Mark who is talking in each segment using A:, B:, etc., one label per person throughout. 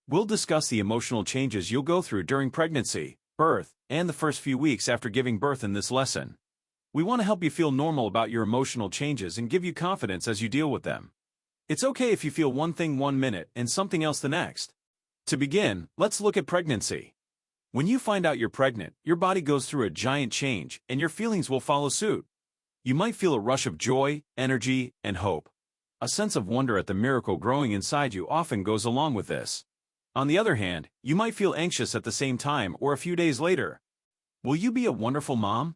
A: We'll discuss the emotional changes you'll go through during pregnancy, birth, and the first few weeks after giving birth in this lesson. We want to help you feel normal about your emotional changes and give you confidence as you deal with them. It's okay if you feel one thing 1 minute and something else the next. To begin, let's look at pregnancy. When you find out you're pregnant, your body goes through a giant change, and your feelings will follow suit. You might feel a rush of joy, energy, and hope. A sense of wonder at the miracle growing inside you often goes along with this. On the other hand, you might feel anxious at the same time or a few days later. Will you be a wonderful mom?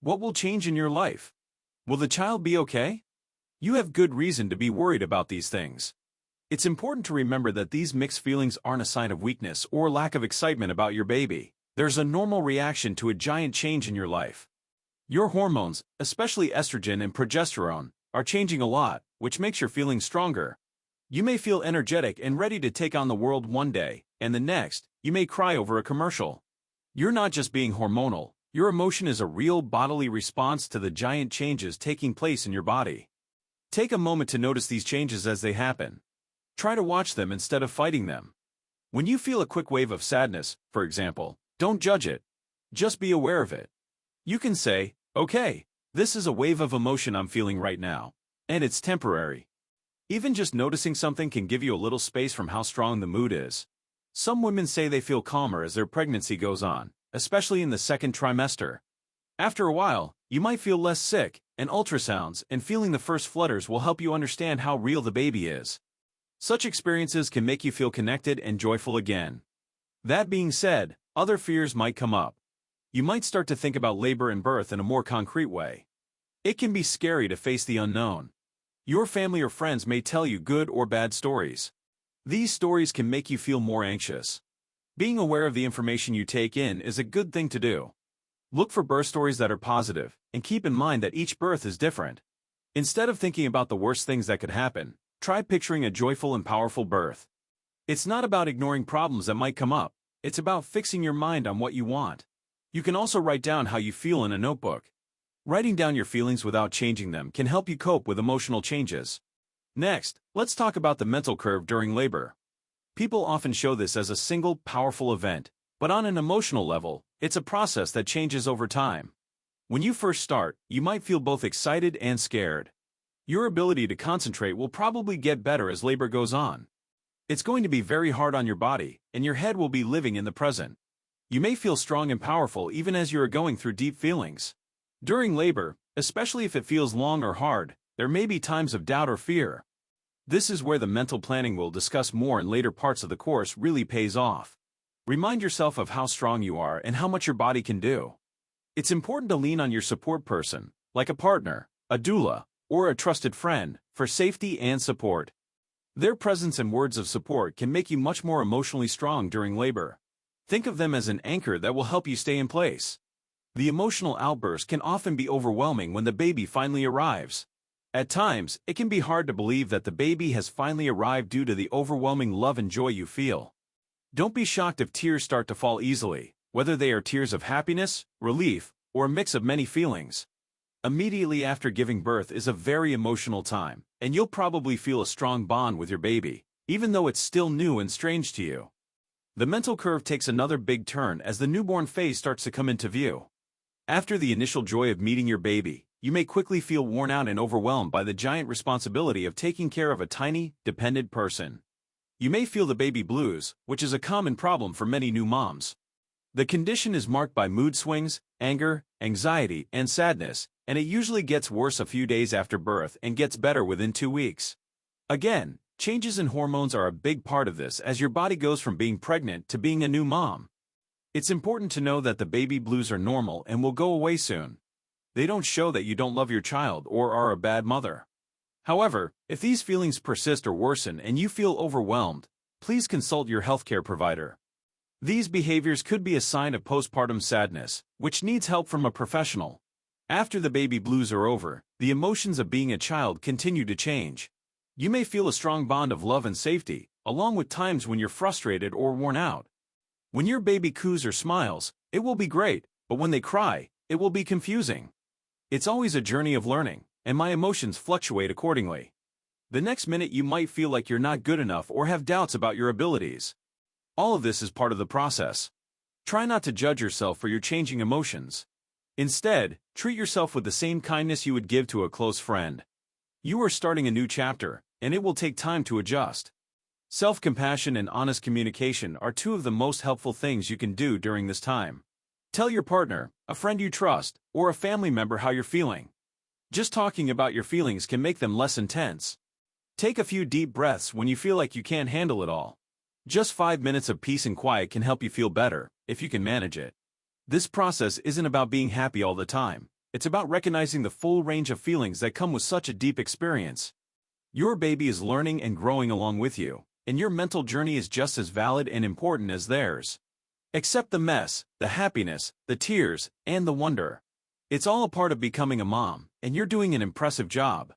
A: What will change in your life? Will the child be okay? You have good reason to be worried about these things. It's important to remember that these mixed feelings aren't a sign of weakness or lack of excitement about your baby. There's a normal reaction to a giant change in your life. Your hormones, especially estrogen and progesterone, are changing a lot, which makes your feelings stronger. You may feel energetic and ready to take on the world one day, and the next, you may cry over a commercial. You're not just being hormonal, your emotion is a real bodily response to the giant changes taking place in your body. Take a moment to notice these changes as they happen. Try to watch them instead of fighting them. When you feel a quick wave of sadness, for example, don't judge it. Just be aware of it. You can say, okay, this is a wave of emotion I'm feeling right now, and it's temporary. Even just noticing something can give you a little space from how strong the mood is. Some women say they feel calmer as their pregnancy goes on, especially in the second trimester. After a while, you might feel less sick, and ultrasounds and feeling the first flutters will help you understand how real the baby is. Such experiences can make you feel connected and joyful again. That being said, other fears might come up. You might start to think about labor and birth in a more concrete way. It can be scary to face the unknown. Your family or friends may tell you good or bad stories. These stories can make you feel more anxious. Being aware of the information you take in is a good thing to do. Look for birth stories that are positive, and keep in mind that each birth is different. Instead of thinking about the worst things that could happen, try picturing a joyful and powerful birth. It's not about ignoring problems that might come up, it's about fixing your mind on what you want. You can also write down how you feel in a notebook. Writing down your feelings without changing them can help you cope with emotional changes. Next, let's talk about the mental curve during labor. People often show this as a single, powerful event, but on an emotional level, it's a process that changes over time. When you first start, you might feel both excited and scared. Your ability to concentrate will probably get better as labor goes on. It's going to be very hard on your body, and your head will be living in the present. You may feel strong and powerful even as you are going through deep feelings. During labor, especially if it feels long or hard, there may be times of doubt or fear. This is where the mental planning we'll discuss more in later parts of the course really pays off. Remind yourself of how strong you are and how much your body can do. It's important to lean on your support person, like a partner, a doula, or a trusted friend, for safety and support. Their presence and words of support can make you much more emotionally strong during labor. Think of them as an anchor that will help you stay in place. The emotional outburst can often be overwhelming when the baby finally arrives. At times, it can be hard to believe that the baby has finally arrived due to the overwhelming love and joy you feel. Don't be shocked if tears start to fall easily, whether they are tears of happiness, relief, or a mix of many feelings. Immediately after giving birth is a very emotional time, and you'll probably feel a strong bond with your baby, even though it's still new and strange to you. The mental curve takes another big turn as the newborn phase starts to come into view. After the initial joy of meeting your baby, you may quickly feel worn out and overwhelmed by the giant responsibility of taking care of a tiny, dependent person. You may feel the baby blues, which is a common problem for many new moms. The condition is marked by mood swings, anger, anxiety, and sadness, and it usually gets worse a few days after birth and gets better within 2 weeks. Again, changes in hormones are a big part of this as your body goes from being pregnant to being a new mom. It's important to know that the baby blues are normal and will go away soon. They don't show that you don't love your child or are a bad mother. However, if these feelings persist or worsen and you feel overwhelmed, please consult your healthcare provider. These behaviors could be a sign of postpartum sadness, which needs help from a professional. After the baby blues are over, the emotions of being a child continue to change. You may feel a strong bond of love and safety, along with times when you're frustrated or worn out. When your baby coos or smiles, it will be great, but when they cry, it will be confusing. It's always a journey of learning, and my emotions fluctuate accordingly. The next minute you might feel like you're not good enough or have doubts about your abilities. All of this is part of the process. Try not to judge yourself for your changing emotions. Instead, treat yourself with the same kindness you would give to a close friend. You are starting a new chapter, and it will take time to adjust. Self-compassion and honest communication are two of the most helpful things you can do during this time. Tell your partner, a friend you trust, or a family member how you're feeling. Just talking about your feelings can make them less intense. Take a few deep breaths when you feel like you can't handle it all. Just 5 minutes of peace and quiet can help you feel better, if you can manage it. This process isn't about being happy all the time. It's about recognizing the full range of feelings that come with such a deep experience. Your baby is learning and growing along with you, and your mental journey is just as valid and important as theirs. Accept the mess, the happiness, the tears, and the wonder. It's all a part of becoming a mom, and you're doing an impressive job.